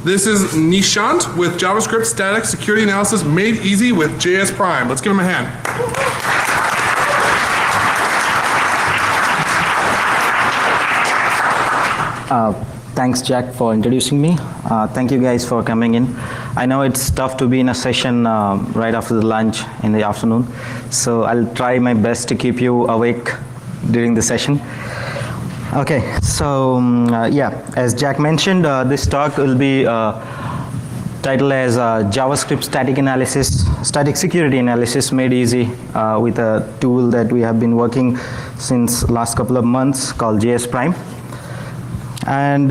This is Nishant with JavaScript Static Security Analysis made easy with JSPrime. Let's give him a hand. Thanks, Jack, for introducing me. Thank you guys for coming in. I know it's tough to be in a session right after the lunch in the afternoon, so I'll try my best to keep you awake during the session. Okay, so yeah, as Jack mentioned, this talk will be titled as JavaScript static security analysis made easy with a tool that we have been working since last couple of months called JSPrime. And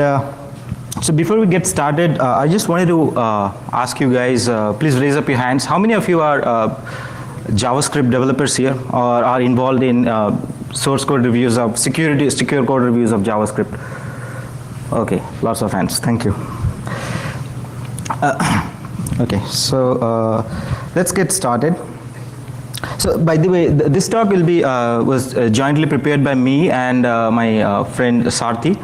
so before we get started, I just wanted to ask you guys, please raise up your hands. How many of you are JavaScript developers here or are involved in source code reviews of secure code reviews of JavaScript? Okay, lots of hands, thank you. Okay, so let's get started. So by the way, this talk will be was jointly prepared by me and my friend Sarthi.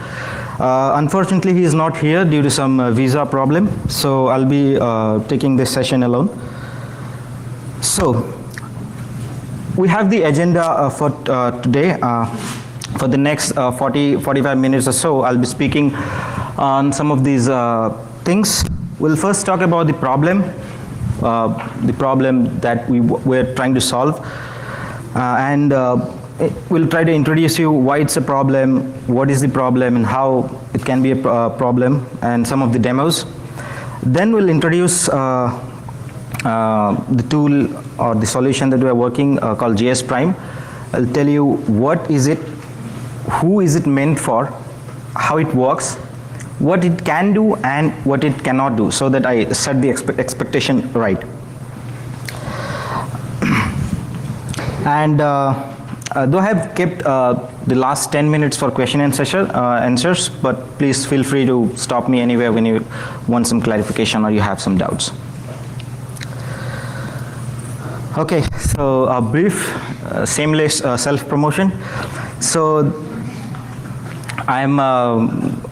Unfortunately, he is not here due to some visa problem, so I'll be taking this session alone. So we have the agenda for today. For the next 45 minutes or so, I'll be speaking on some of these things. We'll first talk about the problem that we're trying to solve, and we'll try to introduce you why it's a problem, what is the problem, and how it can be a problem, and some of the demos. Then we'll introduce the tool or the solution that we're working called JSPrime. I'll tell you what is it, who is it meant for, how it works, what it can do, and what it cannot do, so that I set the expectation right. And though I have kept the last 10 minutes for question and answers, but please feel free to stop me anywhere when you want some clarification or you have some doubts. Okay, so a brief, seamless self-promotion. So I'm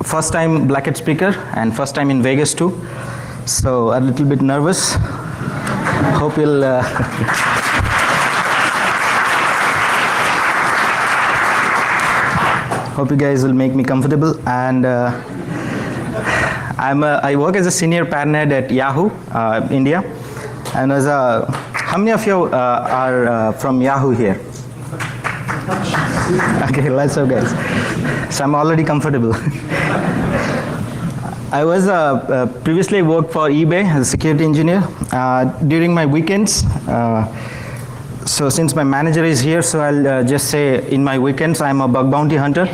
first time Black Hat speaker and first time in Vegas too. So a little bit nervous. Hope you'll hope you guys will make me comfortable. And I work as a senior pattern head at Yahoo, India. And as a, how many of you are from Yahoo here? Okay, lots of guys. So I'm already comfortable. I was previously worked for eBay as a security engineer. During my weekends, so since my manager is here, so I'll just say in my weekends I'm a bug bounty hunter.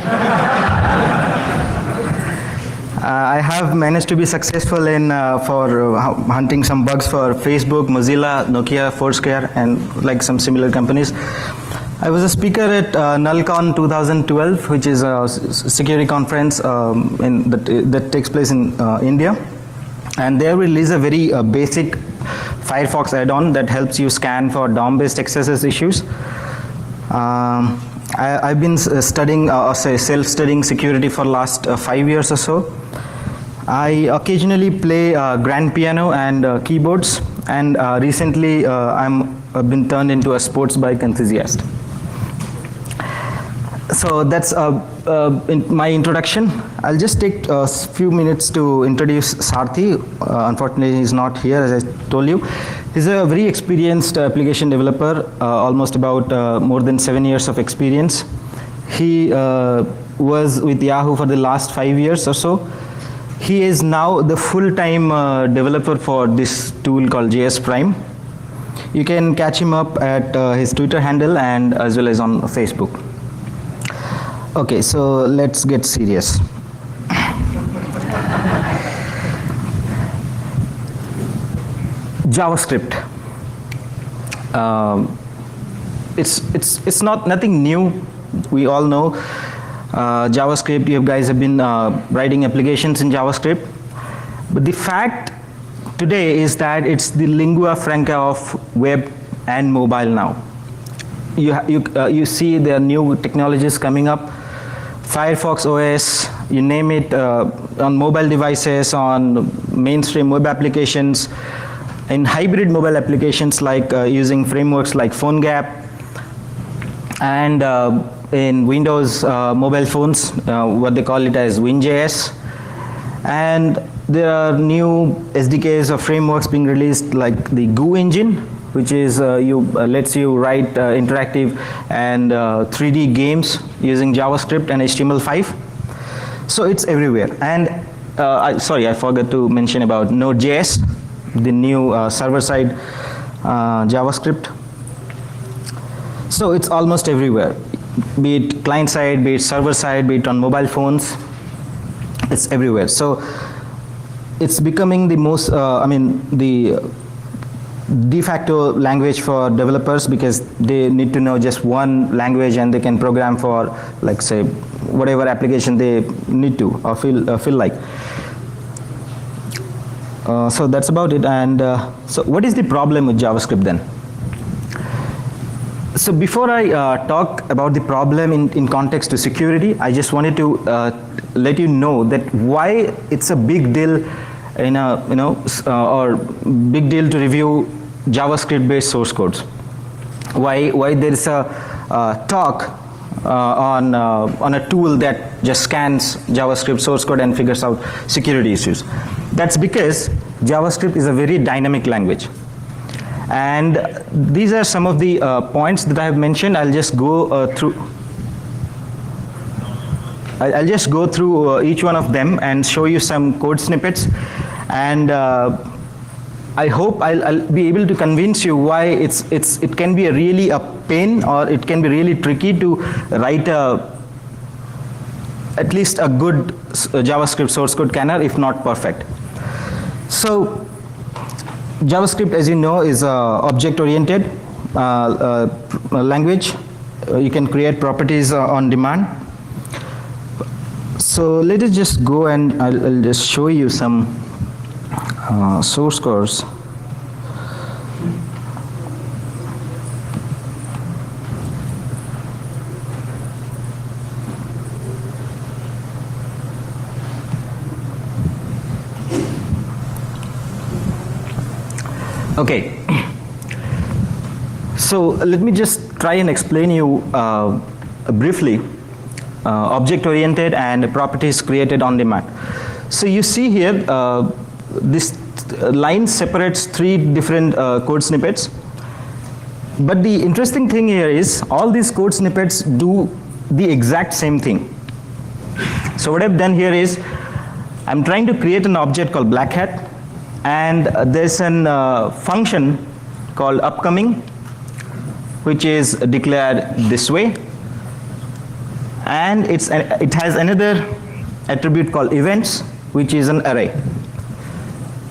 I have managed to be successful in for hunting some bugs for Facebook, Mozilla, Nokia, Foursquare, and like some similar companies. I was a speaker at NullCon 2012, which is a security conference that takes place in India. And there we release a very basic Firefox add-on that helps you scan for DOM-based XSS issues. I've been studying, self-studying security for last 5 years or so. I occasionally play grand piano and keyboards, and recently I've been turned into a sports bike enthusiast. So that's in my introduction. I'll just take a few minutes to introduce Sarthi. Unfortunately, he's not here, as I told you. He's a very experienced application developer, almost about more than 7 years of experience. He was with Yahoo for the last 5 years or so. He is now the full-time developer for this tool called JSPrime. You can catch him up at his Twitter handle and as well as on Facebook. Okay, so let's get serious. JavaScript. It's nothing new. We all know JavaScript. You guys have been writing applications in JavaScript, but the fact today is that it's the lingua franca of web and mobile now. You see there are new technologies coming up. Firefox OS, you name it, on mobile devices, on mainstream web applications, in hybrid mobile applications like using frameworks like PhoneGap, and in Windows mobile phones, what they call it as WinJS. And there are new SDKs or frameworks being released like the Goo engine, which is lets you write interactive and 3D games using JavaScript and HTML5. So it's everywhere. And sorry, I forgot to mention about Node.js, the new server-side JavaScript. So it's almost everywhere, be it client-side, be it server-side, be it on mobile phones. It's everywhere. So it's becoming the most, the de facto language for developers, because they need to know just one language and they can program for, like, say, whatever application they need to or feel like. So that's about it. And so what is the problem with JavaScript then? So before I talk about the problem in context to security, I just wanted to let you know that why it's a big deal or big deal to review JavaScript-based source codes. Why there is a talk on a tool that just scans JavaScript source code and figures out security issues. That's because JavaScript is a very dynamic language. And these are some of the points that I have mentioned. I'll just go through. I'll just go through each one of them and show you some code snippets. And I hope I'll be able to convince you why it can be really a pain, or it can be really tricky to write at least a good JavaScript source code kernel, if not perfect. So JavaScript, as you know, is object-oriented language. You can create properties on demand. So let us just go and I'll just show you some source codes. Okay, so let me just try and explain you briefly object-oriented and properties created on demand. So you see here, this line separates three different code snippets. But the interesting thing here is all these code snippets do the exact same thing. So what I've done here is I'm trying to create an object called black hat. And there's an function called upcoming, which is declared this way. And it has another attribute called events, which is an array.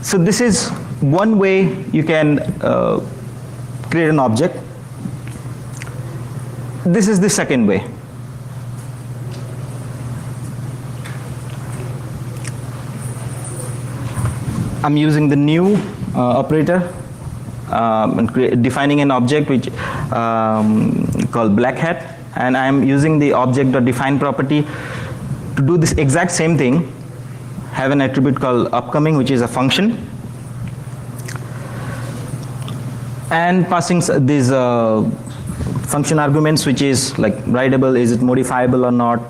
So this is one way you can create an object. This is the second way. I'm using the new operator and defining an object which called black hat, and I'm using the object.define property to do this exact same thing. Have an attribute called upcoming, which is a function, and passing these function arguments, which is like writable, is it modifiable or not,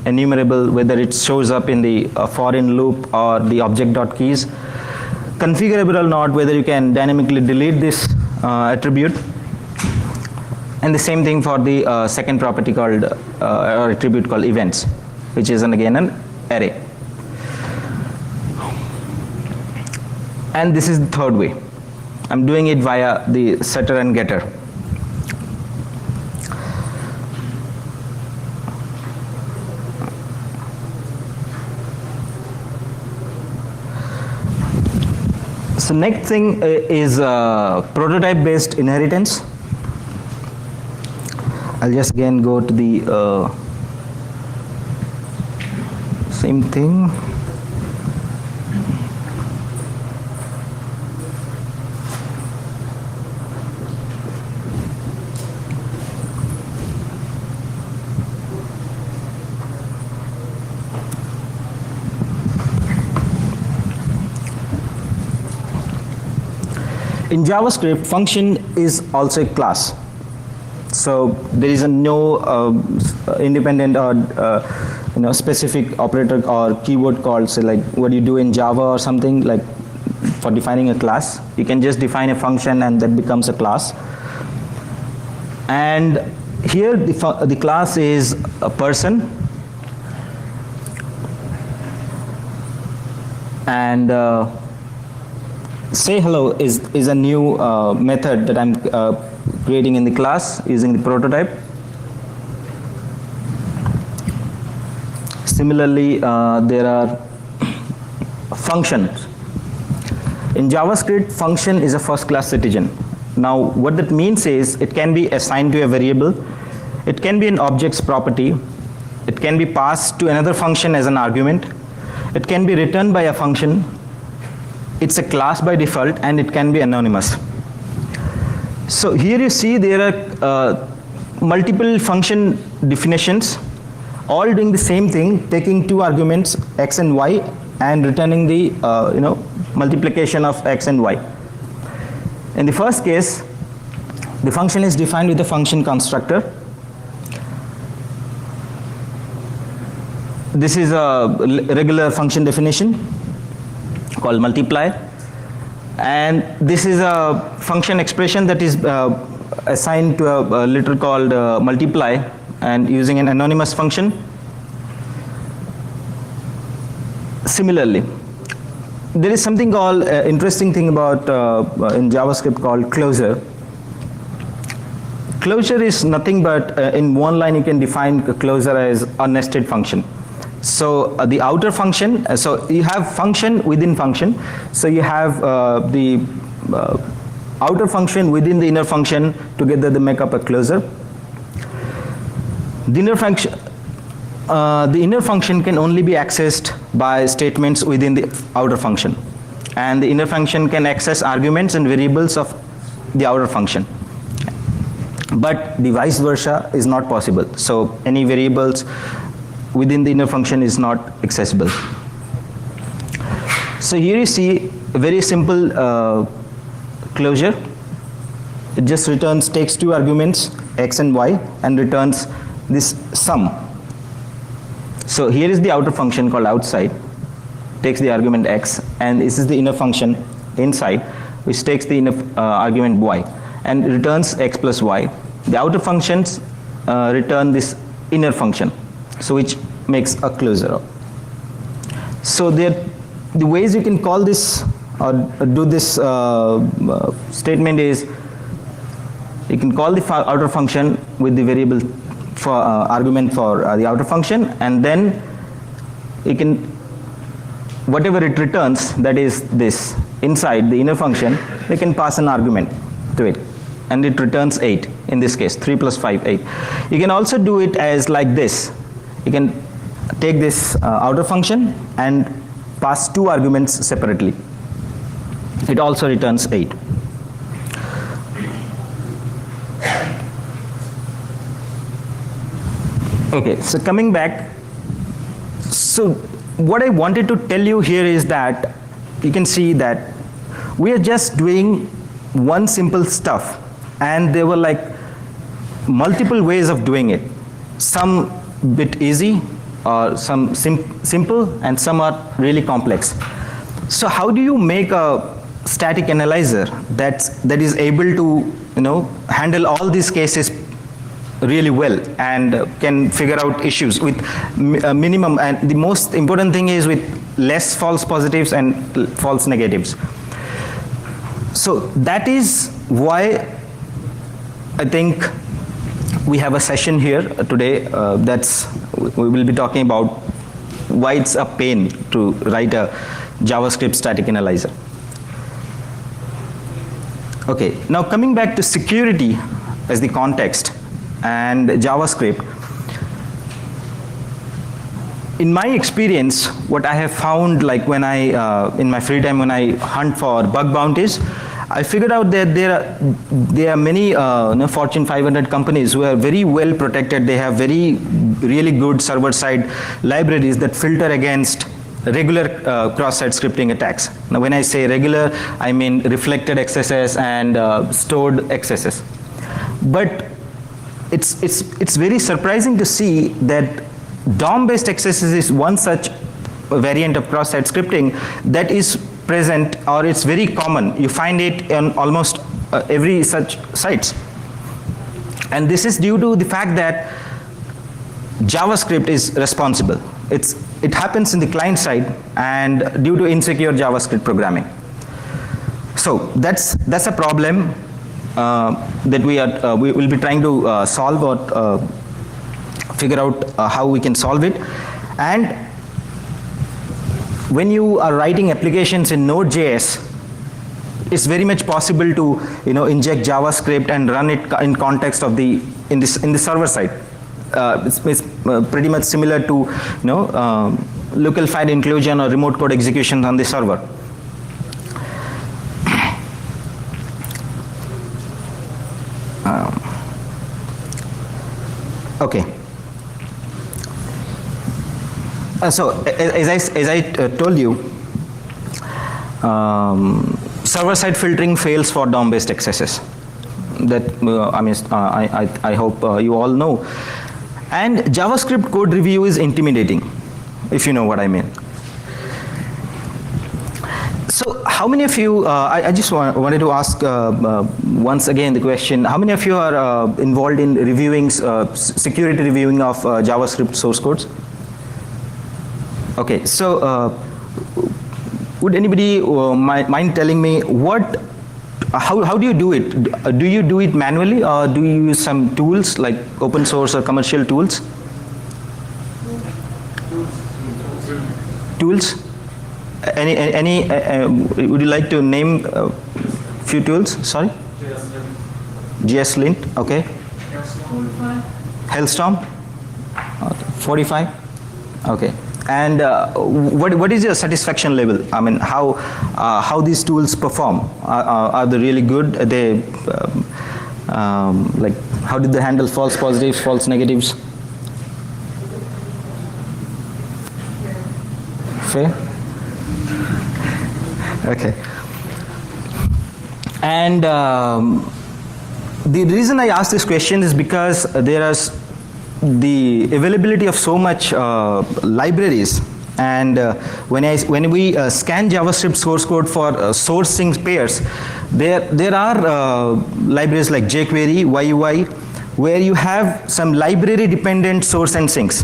enumerable, whether it shows up in the foreign loop or the object.keys, configurable or not, whether you can dynamically delete this attribute, and the same thing for the second property called or attribute called events, which is again an array. And this is the third way. I'm doing it via the setter and getter. So next thing is prototype-based inheritance. I'll just again go to the same thing. In JavaScript, function is also a class. So there is no independent or specific operator or keyword called, say, like what you do in Java or something, like for defining a class. You can just define a function and that becomes a class. And here the class is a person, and say hello is a new method that I'm creating in the class using the prototype. Similarly, there are functions. In JavaScript, function is a first-class citizen. Now, what that means is it can be assigned to a variable, it can be an object's property, it can be passed to another function as an argument, it can be returned by a function, it's a class by default, and it can be anonymous. So here you see there are multiple function definitions, all doing the same thing, taking two arguments, x and y, and returning the multiplication of x and y. In the first case, the function is defined with a function constructor. This is a regular function definition called multiply, and this is a function expression that is assigned to a literal called multiply, and using an anonymous function. Similarly, there is something called interesting thing about in JavaScript called closure. Closure is nothing but in one line you can define closure as a nested function. So the outer function, so you have function within function. So you have the outer function within the inner function, together they make up a closure. The inner function can only be accessed by statements within the outer function, and the inner function can access arguments and variables of the outer function, but the vice versa is not possible. So any variables within the inner function is not accessible. So here you see a very simple closure. It just returns, takes two arguments, x and y, and returns this sum. So here is the outer function called outside, takes the argument x, and this is the inner function inside, which takes the inner argument y, and returns x plus y. The outer functions return this inner function, so which makes a closure. So the ways you can call this or do this statement is, you can call the outer function with the variable for argument for the outer function, and then you can, whatever it returns, that is this inside the inner function, you can pass an argument to it, and it returns 8 in this case, 3 plus 5, 8. You can also do it as like this. You can take this outer function and pass two arguments separately. It also returns 8. Okay, so coming back, so what I wanted to tell you here is that you can see that we are just doing one simple stuff, and there were like multiple ways of doing it. Some bit easy, or some simple, and some are really complex. So how do you make a static analyzer that is able to handle all these cases really well and can figure out issues with minimum, and the most important thing is with less false positives and false negatives. So that is why I think we have a session here today. We will be talking about why it's a pain to write a JavaScript static analyzer. Okay, now coming back to security as the context and JavaScript. In my experience, what I have found, like when I, in my free time when I hunt for bug bounties, I figured out that there are many Fortune 500 companies who are very well protected. They have really good server-side libraries that filter against regular cross-site scripting attacks. Now, when I say regular, I mean reflected XSS and stored XSS. But it's very surprising to see that DOM-based XSS is one such variant of cross-site scripting that is present, or it's very common. You find it in almost every such sites. And this is due to the fact that JavaScript is responsible. It happens in the client side and due to insecure JavaScript programming. So that's a problem that we will be trying to solve or figure out how we can solve it. And when you are writing applications in Node.js, it's very much possible to inject JavaScript and run it in context of in the server side. It's pretty much similar to local file inclusion or remote code execution on the server. Okay. So as I told you, server-side filtering fails for DOM-based XSS. That I hope you all know. And JavaScript code review is intimidating, if you know what I mean. So how many of you, I just wanted to ask once again the question, how many of you are involved in reviewing, security reviewing of JavaScript source codes? Okay, so would anybody mind telling me how do you do it? Do you do it manually, or do you use some tools like open source or commercial tools? Tools? Any would you like to name a few tools? Sorry? GSLint, okay. Hailstorm? Okay. 45? Okay. And what is your satisfaction level? I mean, how these tools perform? Are they really good? Are they like, how did they handle false positives, false negatives? Fair? Okay. And the reason I ask this question is because there is the availability of so much libraries, and when we scan JavaScript source code for sourcing pairs, there are libraries like jQuery, YUI, where you have some library dependent source and sinks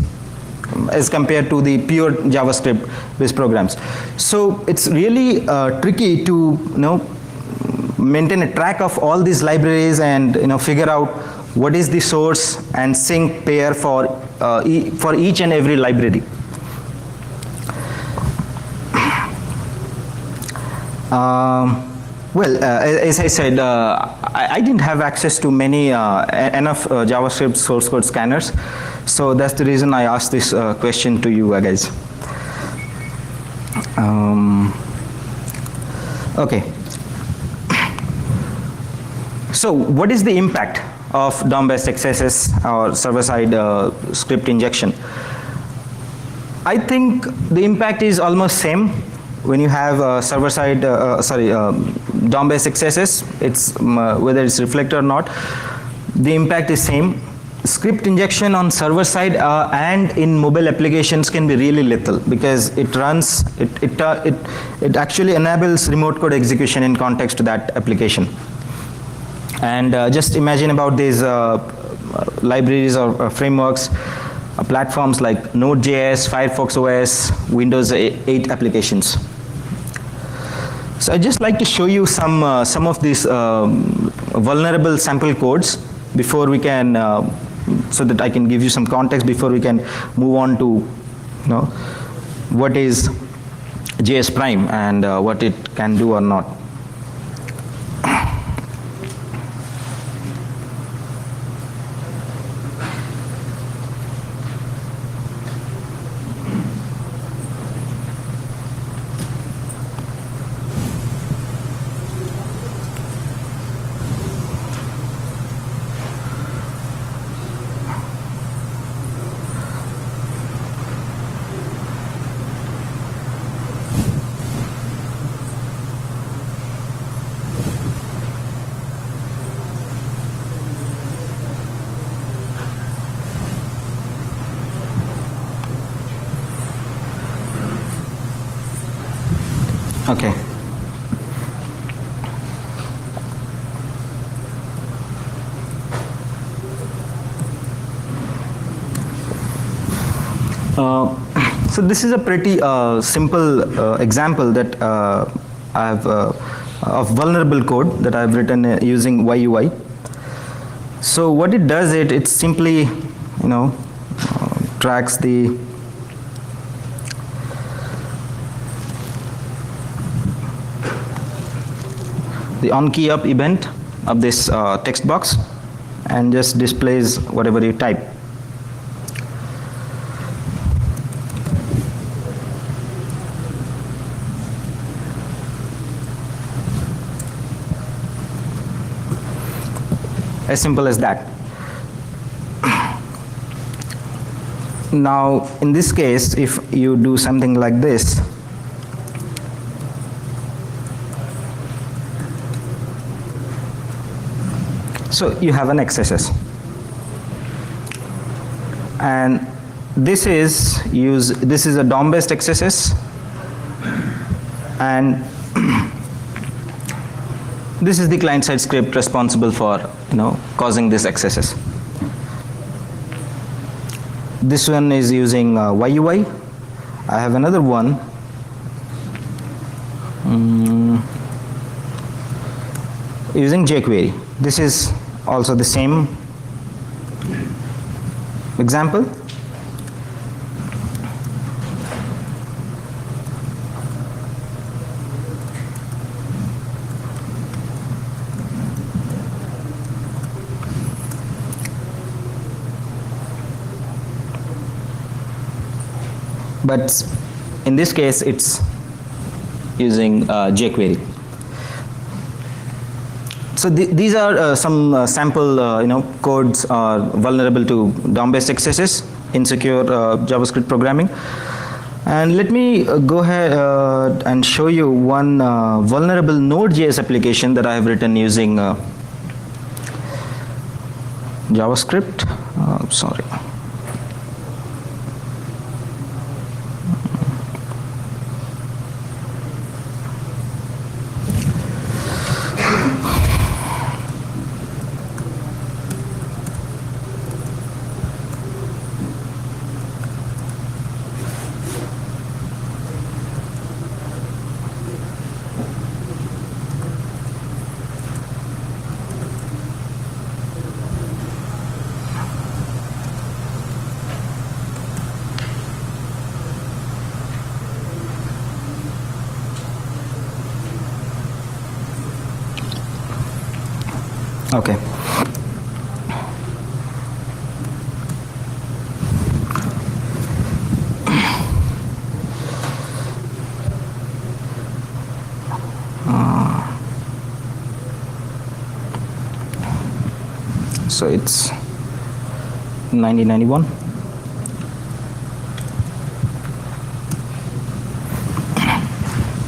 as compared to the pure JavaScript based programs. So it's really tricky to maintain a track of all these libraries and figure out what is the source and sink pair for each and every library. Well, as I said, I didn't have access to many enough JavaScript source code scanners, so that's the reason I asked this question to you guys. Okay. So what is the impact of DOM-based XSS or server-side script injection? I think the impact is almost same when you have server-side, DOM-based XSS. It's whether it's reflected or not, the impact is same. Script injection on server side and in mobile applications can be really lethal because it runs, it actually enables remote code execution in context to that application. And just imagine about these libraries or frameworks, platforms like Node.js, Firefox OS, Windows 8 applications. So I'd just like to show you some of these vulnerable sample codes before we can, so that I can give you some context before we can move on to what is JSPrime and what it can do or not. Okay. So this is a pretty simple example that I have of vulnerable code that I've written using YUI. So what it does, it simply, tracks the on key up event of this text box and just displays whatever you type. As simple as that. Now, in this case, if you do something like this, so you have an XSS. And this is a DOM-based XSS, and this is the client-side script responsible for causing this XSS. This one is using YUI. I have another one. Using jQuery. This is also the same example. But in this case, it's using jQuery. So these are some sample codes are vulnerable to DOM-based XSS, insecure JavaScript programming. And let me go ahead and show you one vulnerable Node.js application that I have written using JavaScript. Sorry. Okay. So it's 1991.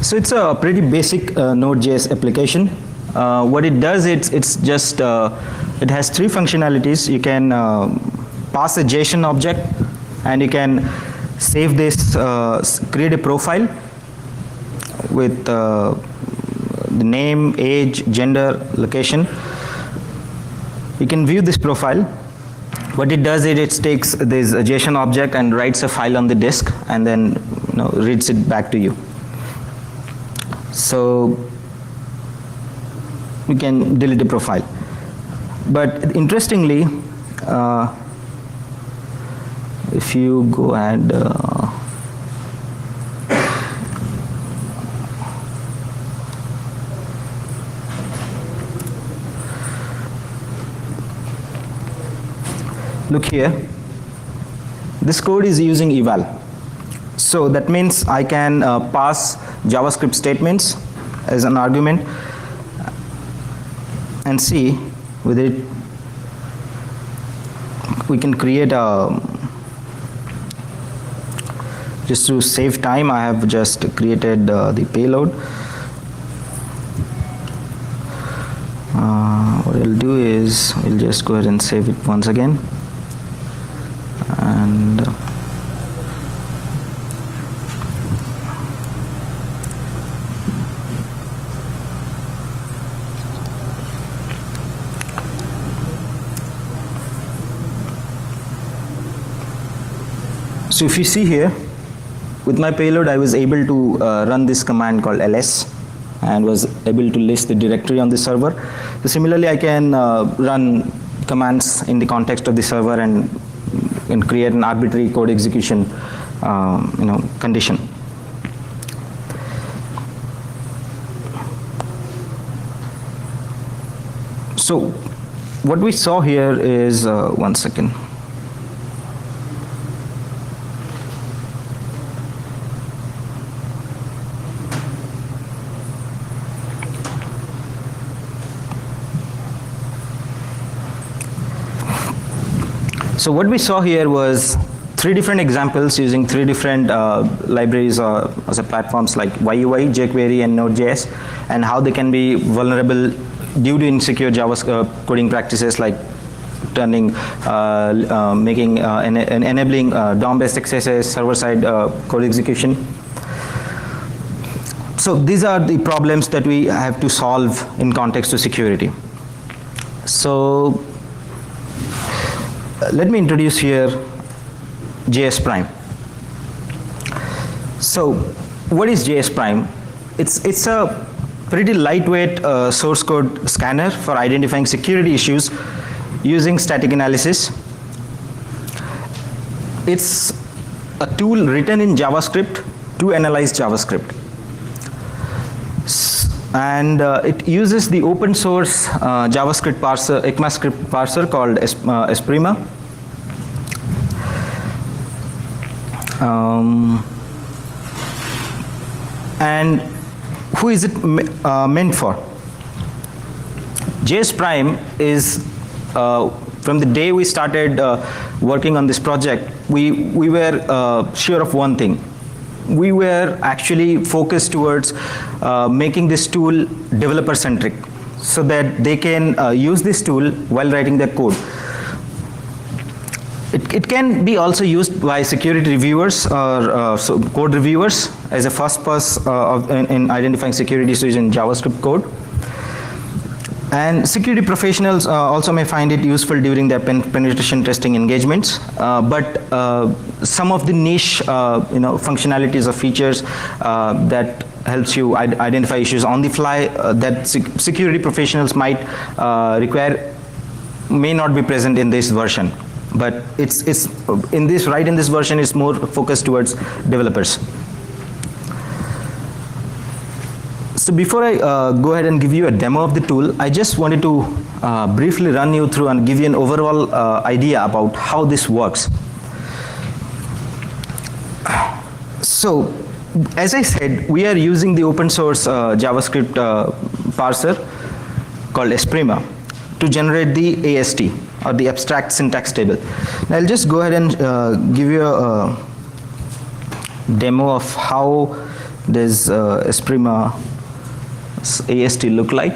So it's a pretty basic Node.js application. What it does, it's just it has three functionalities. You can pass a JSON object, and you can save this, create a profile with the name, age, gender, location. You can view this profile. What it does, it takes this JSON object and writes a file on the disk, and then reads it back to you. So we can delete the profile. But interestingly, if you go and look here, this code is using eval. So that means I can pass JavaScript statements as an argument and see with it we can create a, just to save time, I have just created the payload. What I'll do is we'll just go ahead and save it once again, and So if you see here, with my payload, I was able to run this command called ls and was able to list the directory on the server. So similarly, I can run commands in the context of the server and create an arbitrary code execution condition. So what we saw here is, one second. So what we saw here was 3 different examples using 3 different libraries as a platforms like YUI, jQuery, and Node.js, and how they can be vulnerable due to insecure JavaScript coding practices like turning, enabling DOM-based XSS, server-side code execution. So these are the problems that we have to solve in context to security. So let me introduce here JSPrime. So what is JSPrime? It's a pretty lightweight source code scanner for identifying security issues using static analysis. It's a tool written in JavaScript to analyze JavaScript. And it uses the open source JavaScript parser, ECMAScript parser called JSPrime. And who is it meant for? JSPrime is, from the day we started working on this project, we were sure of one thing. We were actually focused towards making this tool developer-centric so that they can use this tool while writing their code. It can be also used by security reviewers or code reviewers as a first pass in identifying security issues in JavaScript code. And security professionals also may find it useful during their penetration testing engagements. But some of the niche functionalities or features that helps you identify issues on the fly that security professionals might require may not be present in this version. But it's in this version it's more focused towards developers. So before I go ahead and give you a demo of the tool, I just wanted to briefly run you through and give you an overall idea about how this works. So as I said, we are using the open source JavaScript parser called JSPrime to generate the AST, or the abstract syntax table. Now I'll just go ahead and give you a demo of how does JSPrime AST look like.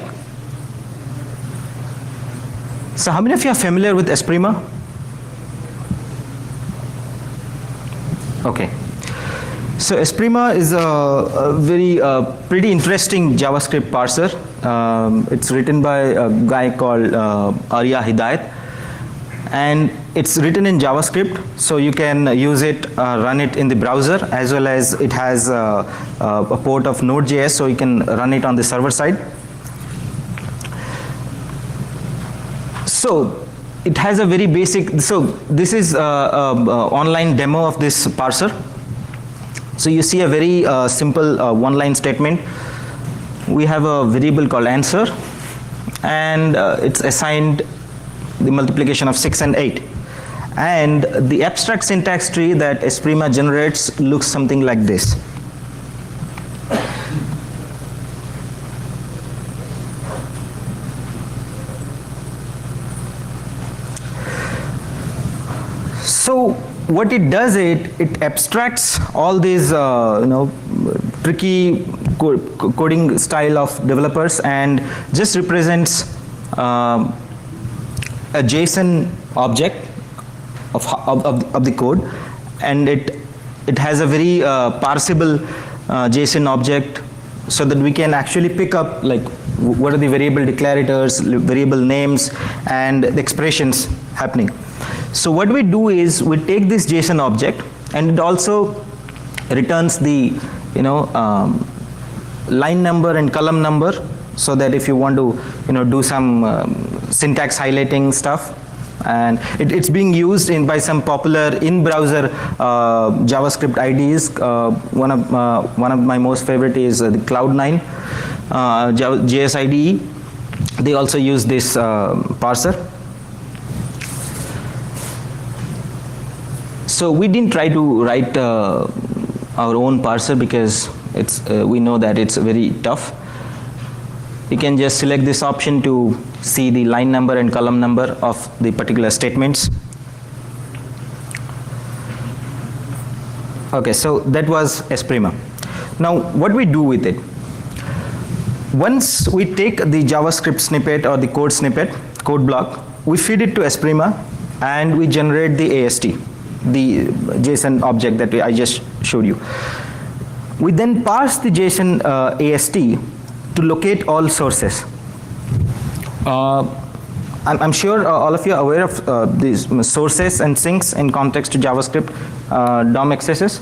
So how many of you are familiar with JSPrime? Okay. So JSPrime is a very pretty interesting JavaScript parser. It's written by a guy called Arya Hidayat. And it's written in JavaScript, so you can use it, run it in the browser, as well as it has a port of Node.js, so you can run it on the server side. So it has a very basic, so this is an online demo of this parser. So you see a very simple one-line statement. We have a variable called answer, and it's assigned the multiplication of 6 and 8. And the abstract syntax tree that JSPrime generates looks something like this. So what it does, it abstracts all these tricky coding style of developers and just represents a JSON object of the code, and it has a very parsable JSON object, so that we can actually pick up like what are the variable declarators, variable names, and the expressions happening. So what we do is we take this JSON object and it also returns the line number and column number, so that if you want to do some syntax highlighting stuff. And it's being used by some popular in-browser JavaScript IDEs. One of my most favorite is the Cloud9 JS IDE. They also use this parser. So we didn't try to write our own parser because we know that it's very tough. You can just select this option to see the line number and column number of the particular statements. Okay, so that was JSPrime. Now what we do with it? Once we take the JavaScript snippet or the code snippet, code block, we feed it to JSPrime and we generate the AST, the JSON object that I just showed you. We then parse the JSON AST to locate all sources. I'm sure all of you are aware of these sources and sinks in context to JavaScript DOM accesses.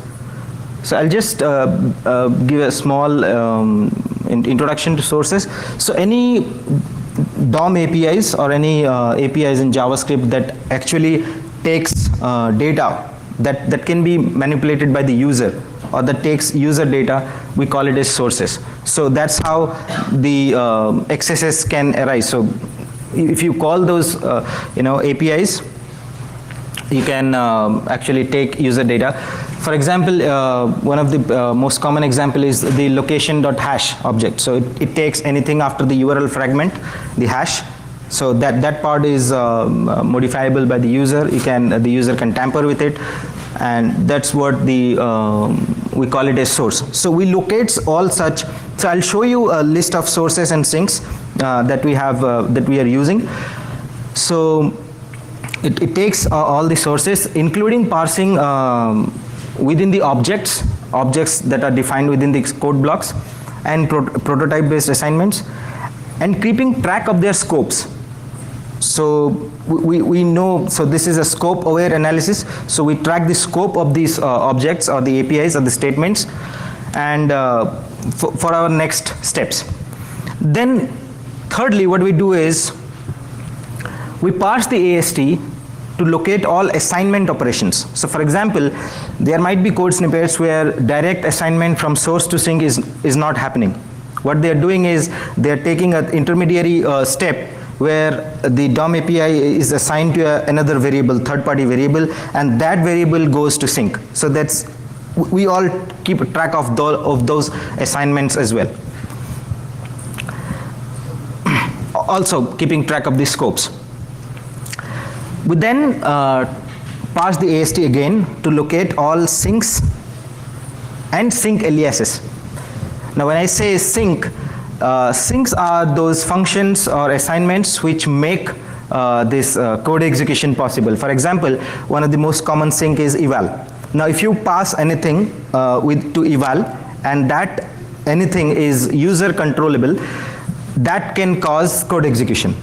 So I'll just give a small introduction to sources. So any DOM APIs or any APIs in JavaScript that actually takes data that can be manipulated by the user, or that takes user data, we call it as sources. So that's how the accesses can arise. So if you call those APIs, you can actually take user data. For example, one of the most common example is the location.hash object. So it takes anything after the URL fragment, the hash. So that part is modifiable by the user. The user can tamper with it, and that's what we call it as source. So we locate all such. So I'll show you a list of sources and sinks that we have that we are using. So it takes all the sources, including parsing within the objects that are defined within the code blocks, and prototype based assignments, and keeping track of their scopes. So we know, so this is a scope aware analysis. So we track the scope of these objects or the APIs or the statements, and for our next steps. Then thirdly, what we do is we parse the AST to locate all assignment operations. So for example, there might be code snippets where direct assignment from source to sink is not happening. What they are doing is they are taking an intermediary step where the DOM API is assigned to another variable, third-party variable, and that variable goes to sink. So we all keep track of those assignments as well. Also keeping track of the scopes. We then pass the AST again to locate all sinks and sink aliases. Now when I say sink, sinks are those functions or assignments which make this code execution possible. For example, one of the most common sink is eval. Now if you pass anything to eval, and that anything is user controllable, that can cause code execution.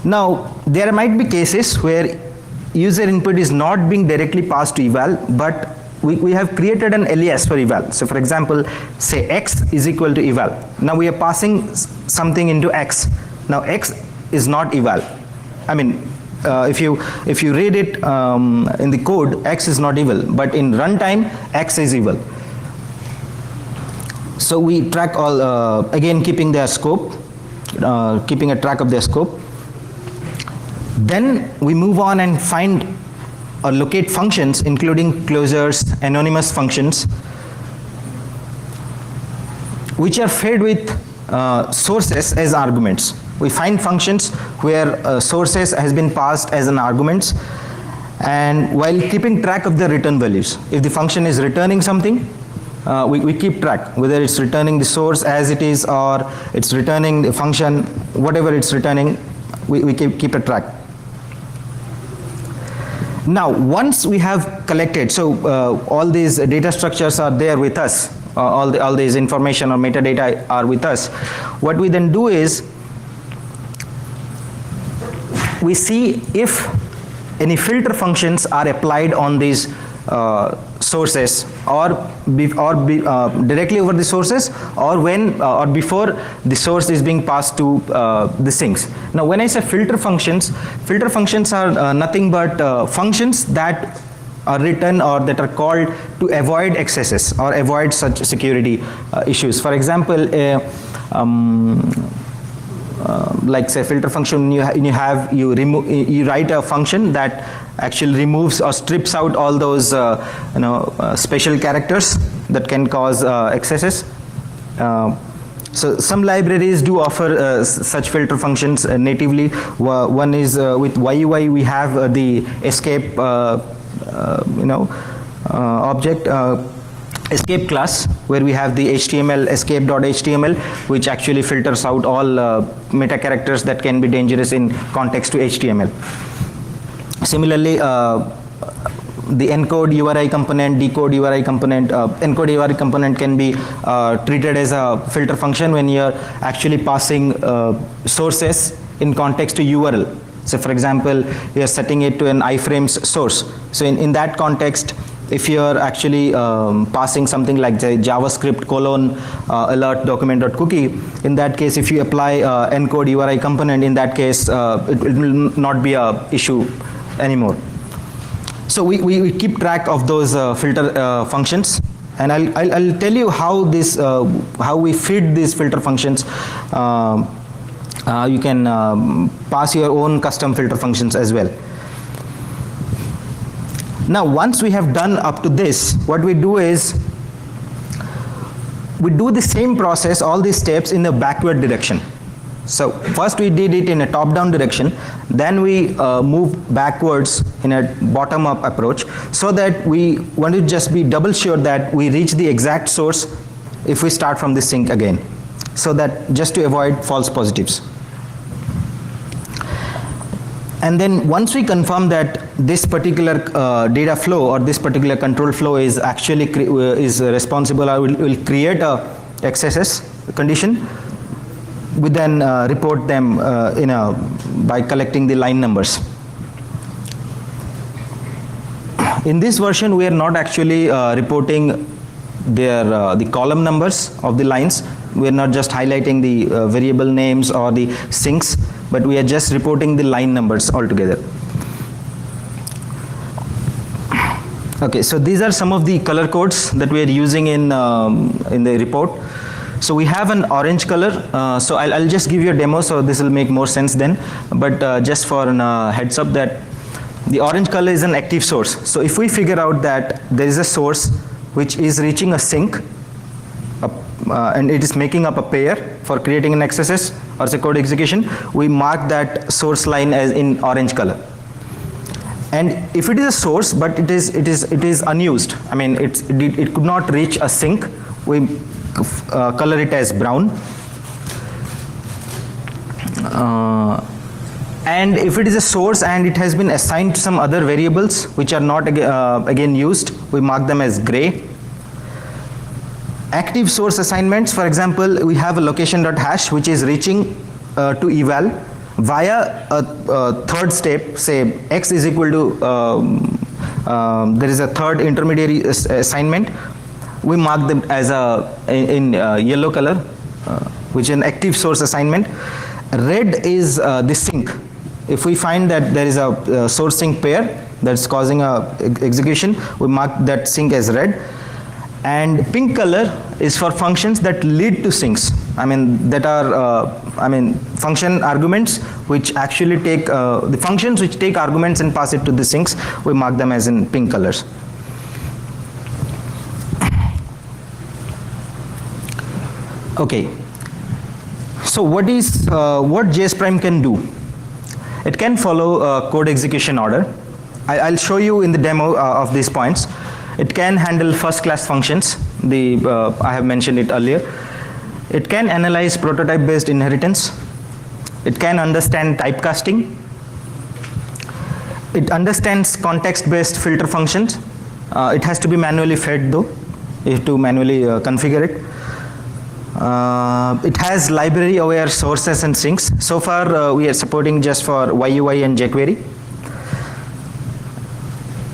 Now there might be cases where user input is not being directly passed to eval, but we have created an alias for eval. So for example, say x is equal to eval. Now we are passing something into x. Now x is not eval. I mean, if you read it in the code, x is not eval, but in runtime, x is eval. So we track all, again keeping their scope, keeping a track of their scope. Then we move on and find or locate functions, including closures, anonymous functions, which are fed with sources as arguments. We find functions where sources has been passed as an arguments, and while keeping track of the return values. If the function is returning something, we keep track, whether it's returning the source as it is or it's returning the function, whatever it's returning, we keep a track. Now once we have collected, so all these data structures are there with us, all these information or metadata are with us, what we then do is we see if any filter functions are applied on these sources, or directly over the sources, or when or before the source is being passed to the sinks. Now when I say filter functions are nothing but functions that are written or that are called to avoid excesses or avoid such security issues. For example, like say filter function, you write a function that actually removes or strips out all those special characters that can cause excesses. So some libraries do offer such filter functions natively. One is with YUI we have the escape object, escape class, where we have the HTML escape.html, which actually filters out all meta characters that can be dangerous in context to HTML. Similarly, the encode URI component, decode URI component, encode URI component can be treated as a filter function when you're actually passing sources in context to URL. So for example, we are setting it to an iframes source. So in that context, if you're actually passing something like the JavaScript :alert document.cookie, in that case, if you apply encode URI component, in that case, it will not be a issue anymore. So we keep track of those filter functions, and I'll tell you how this how we feed these filter functions. You can pass your own custom filter functions as well. Now once we have done up to this, what we do is we do the same process, all these steps, in the backward direction. So first we did it in a top-down direction, then we move backwards in a bottom-up approach, so that we want to just be double sure that we reach the exact source if we start from the sink again, so that just to avoid false positives. And then once we confirm that this particular data flow or this particular control flow is actually is responsible or will create a XSS condition, we then report them by collecting the line numbers. In this version, we are not actually reporting the column numbers of the lines. We are not just highlighting the variable names or the sinks, but we are just reporting the line numbers altogether. Okay, so these are some of the color codes that we are using in the report. So we have an orange color. So I'll just give you a demo, so this will make more sense then. But just for a heads up that the orange color is an active source. So if we figure out that there is a source which is reaching a sink, and it is making up a pair for creating an XSS or a code execution, we mark that source line as in orange color. And if it is a source but it is unused, I mean it could not reach a sink, we color it as brown. And if it is a source and it has been assigned to some other variables which are not again used, we mark them as gray. Active source assignments, for example, we have a location.hash which is reaching to eval via a third step, say x is equal to, there is a third intermediary assignment. We mark them as in yellow color, which is an active source assignment. Red is the sink. If we find that there is a source sink pair that's causing a execution, we mark that sink as red. And pink color is for functions that lead to sinks. I mean that are function arguments which actually take the functions which take arguments and pass it to the sinks. We mark them as in pink colors. Okay. So what JSPrime can do? It can follow code execution order. I'll show you in the demo of these points. It can handle first class functions. I have mentioned it earlier. It can analyze prototype based inheritance. It can understand typecasting. It understands context based filter functions. It has to be manually fed though. You have to manually configure it. It has library aware sources and sinks. So far we are supporting just for YUI and jQuery.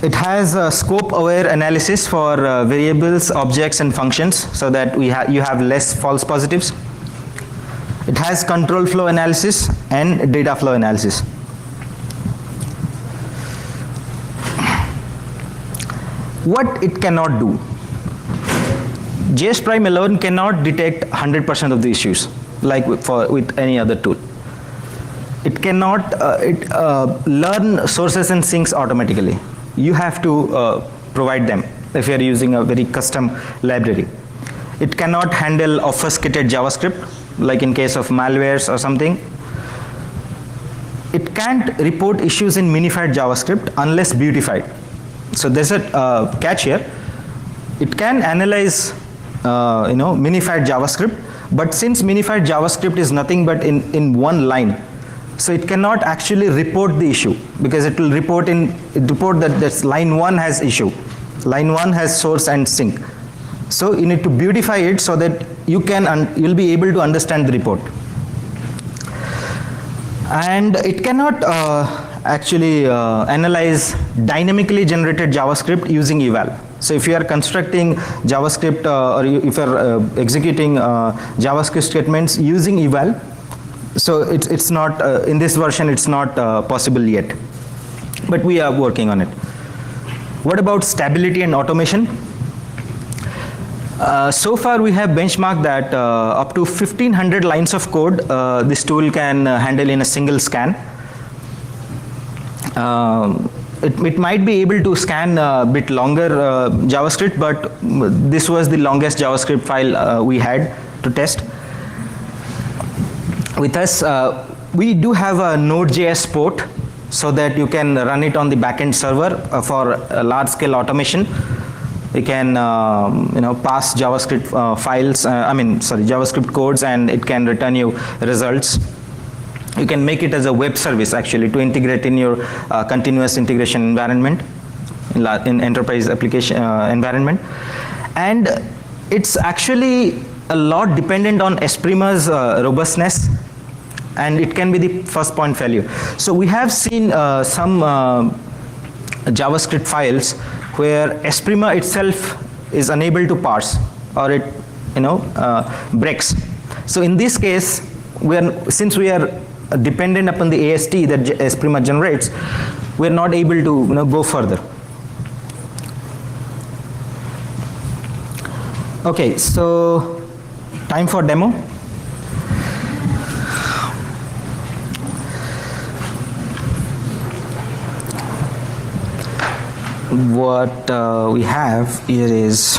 It has scope-aware analysis for variables, objects, and functions, so that you have less false positives. It has control flow analysis and data flow analysis. What it cannot do? JSPrime alone cannot detect 100% of the issues, like with any other tool. It cannot learn sources and sinks automatically. You have to provide them if you're using a very custom library. It cannot handle obfuscated JavaScript, like in case of malwares or something. It can't report issues in minified JavaScript unless beautified. So there's a catch here. It can analyze minified JavaScript, but since minified JavaScript is nothing but in one line, so it cannot actually report the issue, because it will report that this line 1 has issue, line 1 has source and sink. So you need to beautify it so that you'll be able to understand the report. And it cannot actually analyze dynamically generated JavaScript using eval. So if you are constructing JavaScript or if you are executing JavaScript statements using eval, so it's not, in this version it's not possible yet. But we are working on it. What about stability and automation? So far we have benchmarked that up to 1500 lines of code this tool can handle in a single scan. It might be able to scan a bit longer JavaScript, but this was the longest JavaScript file we had to test. With us, we do have a Node.js port so that you can run it on the backend server for large-scale automation. You can pass JavaScript JavaScript codes, and it can return you results. You can make it as a web service actually to integrate in your continuous integration environment, in enterprise application environment. And it's actually a lot dependent on JSPrime's robustness, and it can be the first point failure. So we have seen some JavaScript files where JSPrime itself is unable to parse, or it breaks. So in this case, since we are dependent upon the AST that JSPrime generates, we are not able to go further. Okay, so time for demo. What we have here is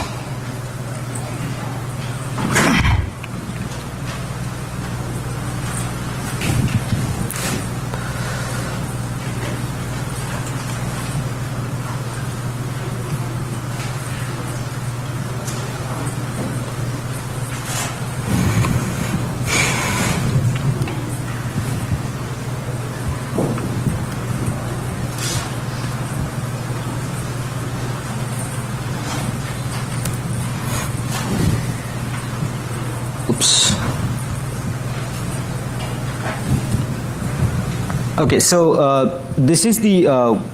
okay, so this is the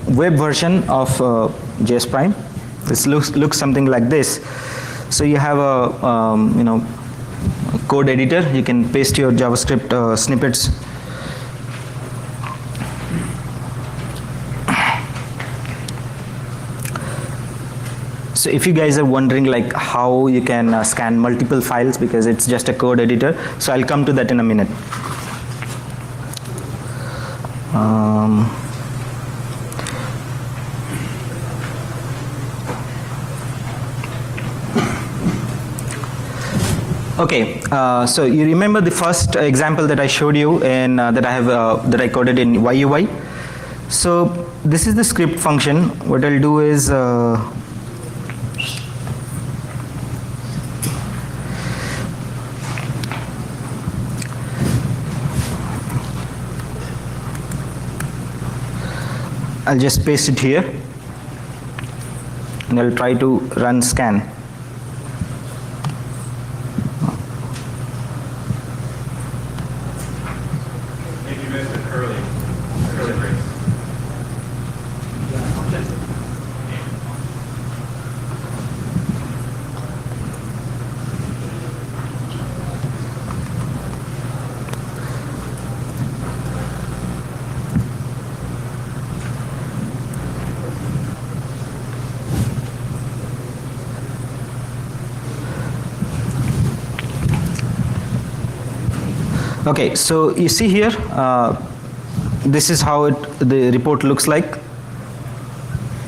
web version of JSPrime. This looks something like this. So you have a code editor. You can paste your JavaScript snippets. So if you guys are wondering like how you can scan multiple files, because it's just a code editor, so I'll come to that in a minute. Okay, so you remember the first example that I showed you in that I coded in YUI. So this is the script function. What I'll do is I'll just paste it here, and I'll try to run scan. Maybe you missed the curly brace. Okay, so you see here, this is how the report looks like.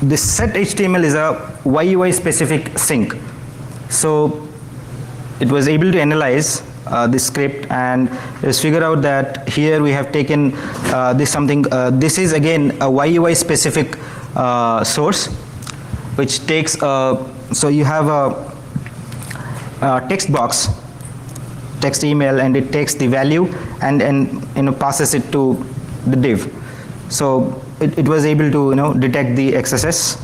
This set HTML is a YUI specific sync. So it was able to analyze this script and just figure out that here we have taken this is again a YUI specific source, which takes so you have a text box, text email, and it takes the value and passes it to the div. So it was able to detect the XSS.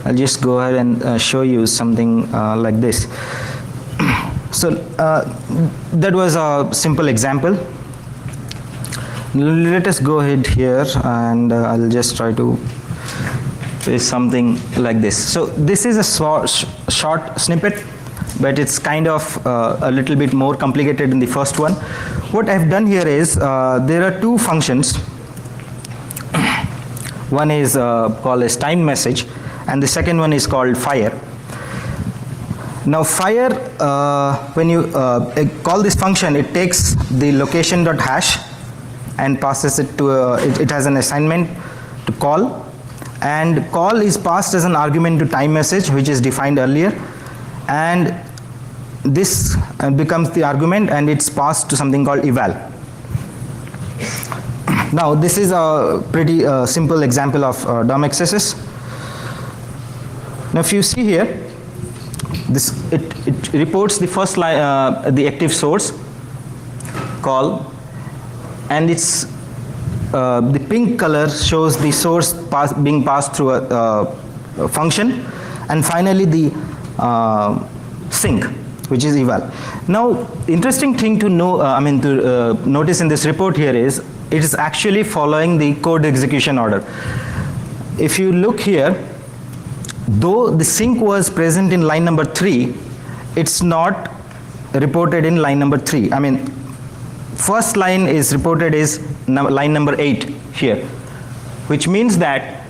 I'll just go ahead and show you something like this. So that was a simple example. Let us go ahead here, and I'll just try to is something like this. So this is a short snippet, but it's kind of a little bit more complicated than the first one. What I've done here is there are two functions. One is called as time message, and the second one is called fire. Now fire, when you call this function, it takes the location.hash and passes it to it has an assignment to call. And call is passed as an argument to time message, which is defined earlier, and this becomes the argument, and it's passed to something called eval. Now this is a pretty simple example of DOM XSS. Now if you see here, this it reports the first line, the active source call, and it's the pink color shows the source being passed through a function, and finally the sync, which is eval. Now, interesting thing to know, notice in this report here is it is actually following the code execution order. If you look here, though the sync was present in line number 3, it's not reported in line number 3. I mean, first line is reported is line number 8 here, which means that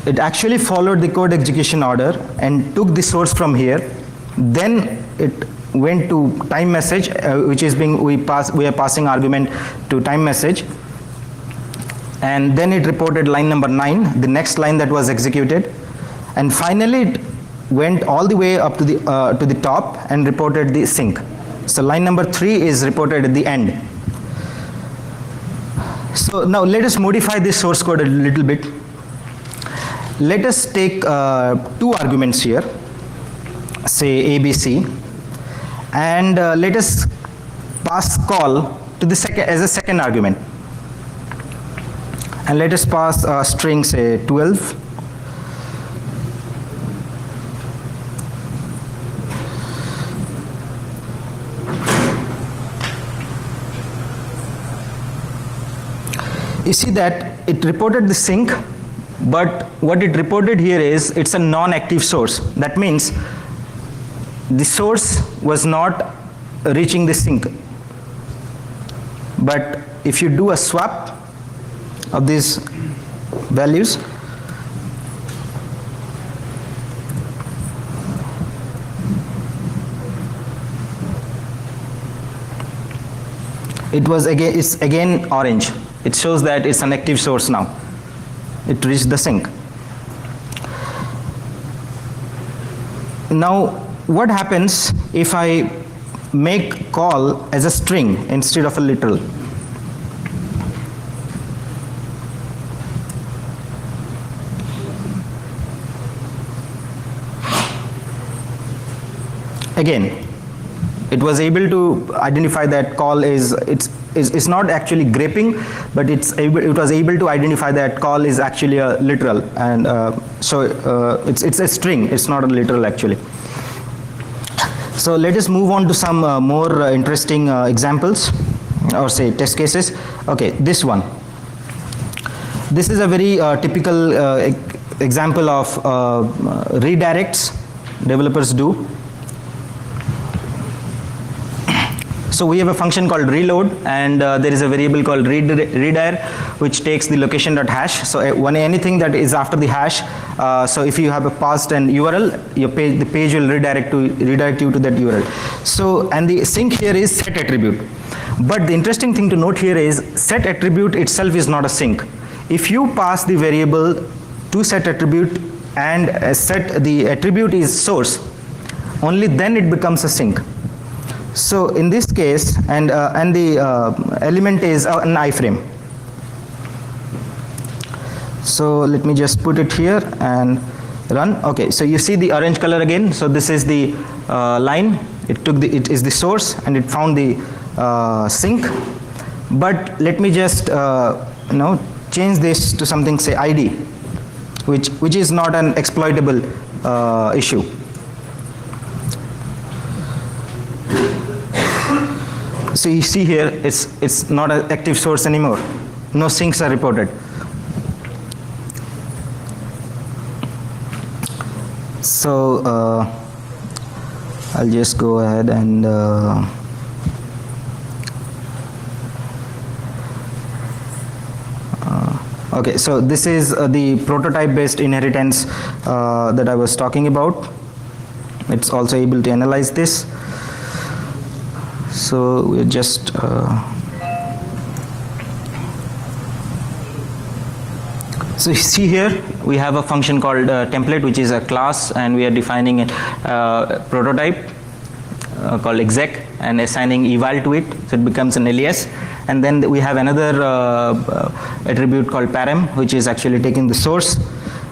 it actually followed the code execution order and took the source from here, then it went to time message, which is we are passing argument to time message, and then it reported line number 9, the next line that was executed, and finally it went all the way up to the top and reported the sync. So line number 3 is reported at the end. So now let us modify this source code a little bit. Let us take two arguments here, say ABC, and let us pass call to the second as a second argument, and let us pass a string, say 12. You see that it reported the sync, but what it reported here is it's a non-active source. That means the source was not reaching the sync. But if you do a swap of these values, it's again orange. It shows that it's an active source now. It reached the sync. Now, what happens if I make call as a string instead of a literal? Again, it was able to identify that call it's not actually greping, but it was able to identify that call is actually a literal, and so it's a string, it's not a literal actually. So let us move on to some more interesting examples, or say test cases. Okay, this one. This is a very typical example of redirects developers do. So we have a function called reload, and there is a variable called redir, which takes the location.hash. So anything that is after the hash, so if you have a passed an URL, the page will redirect you to that URL. So, and the sync here is set attribute. But the interesting thing to note here is set attribute itself is not a sync. If you pass the variable to set attribute and set the attribute is source, only then it becomes a sync. So in this case, and the element is an iframe. So let me just put it here and run. Okay, so you see the orange color again. So this is the line. It is the source, and it found the sync. But let me just change this to something, say ID, which is not an exploitable issue. So you see here, it's not an active source anymore. No syncs are reported. So I'll just go ahead and okay, so this is the prototype-based inheritance that I was talking about. It's also able to analyze this. So we're just so you see here we have a function called template, which is a class, and we are defining a prototype called exec and assigning eval to it, so it becomes an alias. And then we have another attribute called param, which is actually taking the source.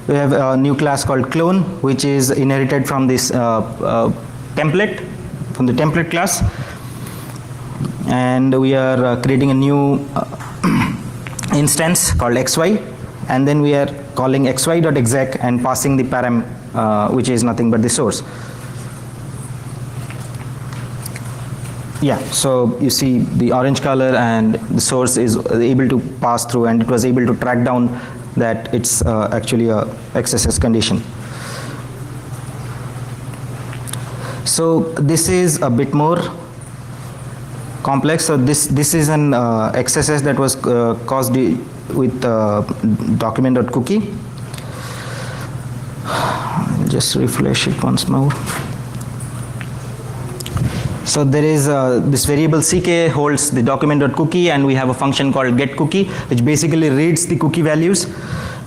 We have a new class called clone, which is inherited from this template, from the template class. And we are creating a new instance called xy, and then we are calling xy.exec and passing the param, which is nothing but the source. Yeah, so you see the orange color, and the source is able to pass through, and it was able to track down that it's actually a XSS condition. So this is a bit more complex. So this is an XSS that was caused with document.cookie. Just refresh it once more. So there is this variable ck holds the document.cookie, and we have a function called getCookie, which basically reads the cookie values.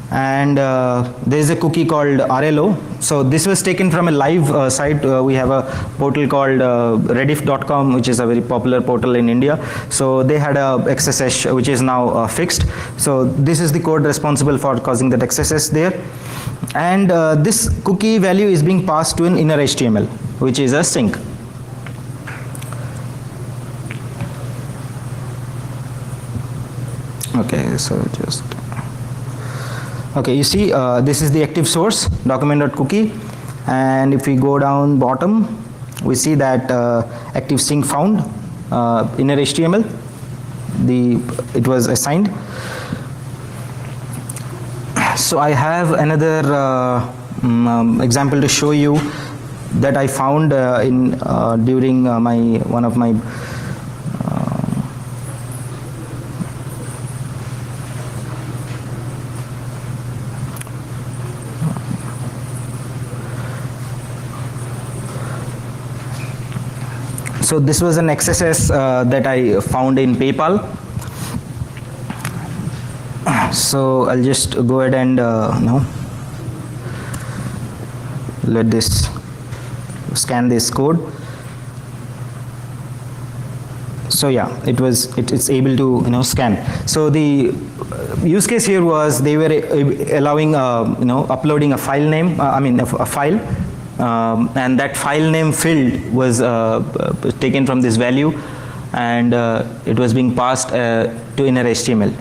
And there is a cookie called RLO. So this was taken from a live site. We have a portal called rediff.com, which is a very popular portal in India. So they had a XSS which is now fixed. So this is the code responsible for causing that XSS there. And this cookie value is being passed to an inner HTML, which is a sync. Okay, so just okay, you see this is the active source, document.cookie, and if we go down bottom, we see that active sync found, inner HTML, it was assigned. So I have another example to show you that I found during one of my So this was an XSS that I found in PayPal. So I'll just go ahead and let this scan this code. So yeah, it's able to scan. So the use case here was they were allowing uploading a file name, a file. And that file name field was taken from this value, and it was being passed to inner HTML,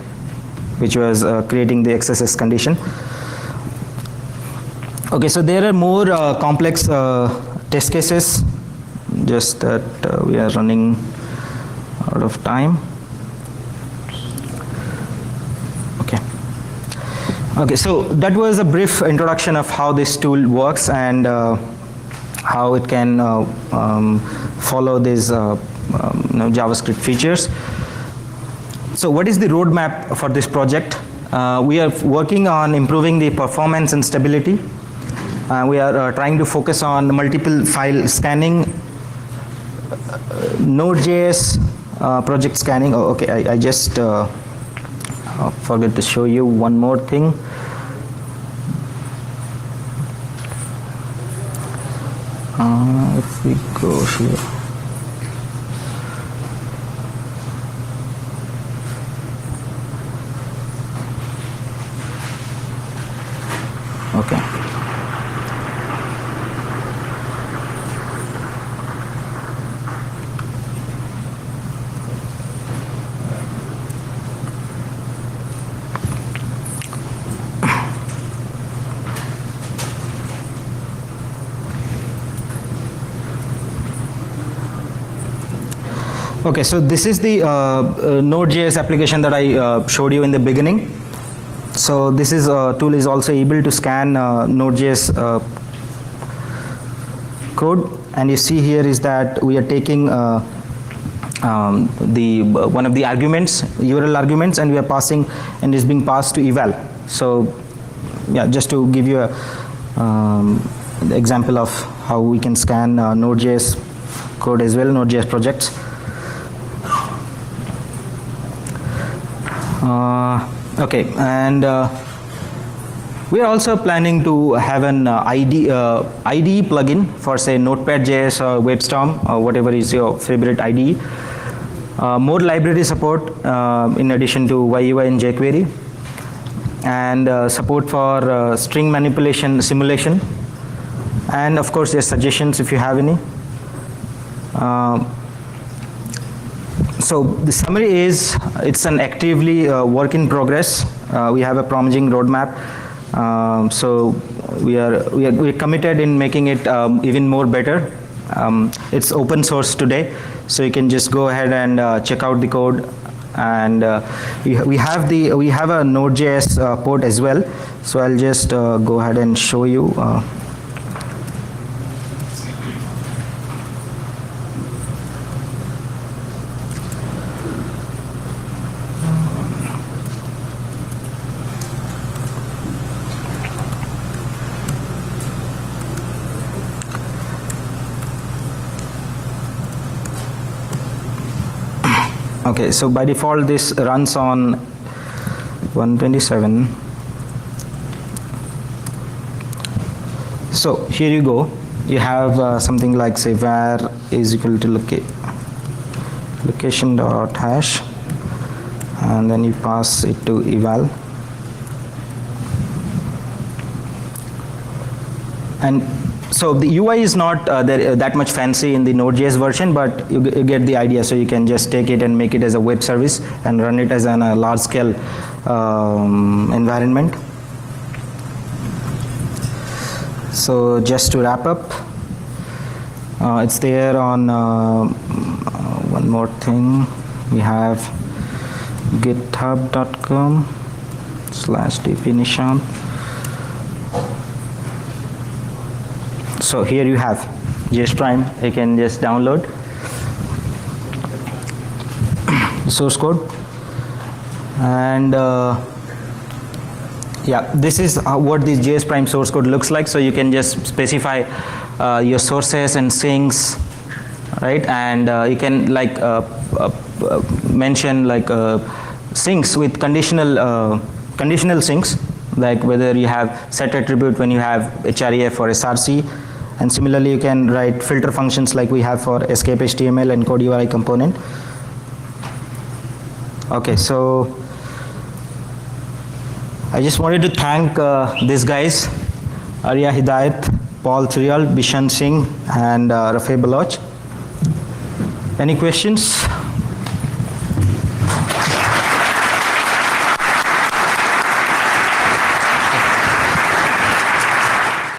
which was creating the XSS condition. Okay, so there are more complex test cases, just that we are running out of time. Okay, so that was a brief introduction of how this tool works and how it can follow these JavaScript features. So what is the roadmap for this project? We are working on improving the performance and stability. We are trying to focus on multiple file scanning, Node.js project scanning. Oh, okay, I just forgot to show you one more thing. If we go here. Okay. Okay, so this is the Node.js application that I showed you in the beginning. So this is tool is also able to scan Node.js code, and you see here is that we are taking one of the arguments, URL arguments, and we are passing, and is being passed to eval. So yeah, just to give you a example of how we can scan Node.js code as well, Node.js projects. Okay, and we are also planning to have an IDE plugin for, say, Notepad.js or WebStorm or whatever is your favorite IDE. More library support in addition to YUI and jQuery, and support for string manipulation simulation, and of course there's suggestions if you have any. So the summary is, it's an actively work in progress. We have a promising roadmap. So we are committed in making it even more better. It's open source today, so you can just go ahead and check out the code. And we have a Node.js port as well. So I'll just go ahead and show you. Okay, so by default this runs on 127. So here you go. You have something like, say, var is equal to location dot hash, and then you pass it to eval. And so the UI is not that much fancy in the Node.js version, but you get the idea. So you can just take it and make it as a web service and run it as a large-scale environment. So just to wrap up, it's there on one more thing. We have github.com/dpnishant. So here you have JSPrime. You can just download the source code, and yeah, this is what the JSPrime source code looks like. So you can just specify your sources and sinks, right? And you can like mention like sinks with conditional sinks, like whether you have set attribute when you have href or src. And similarly, you can write filter functions like we have for escape HTML and code URI component. Okay, so I just wanted to thank these guys, Arya Hidayat, Paul Thurial, Bishan Singh, and Rafe Baloch. Any questions?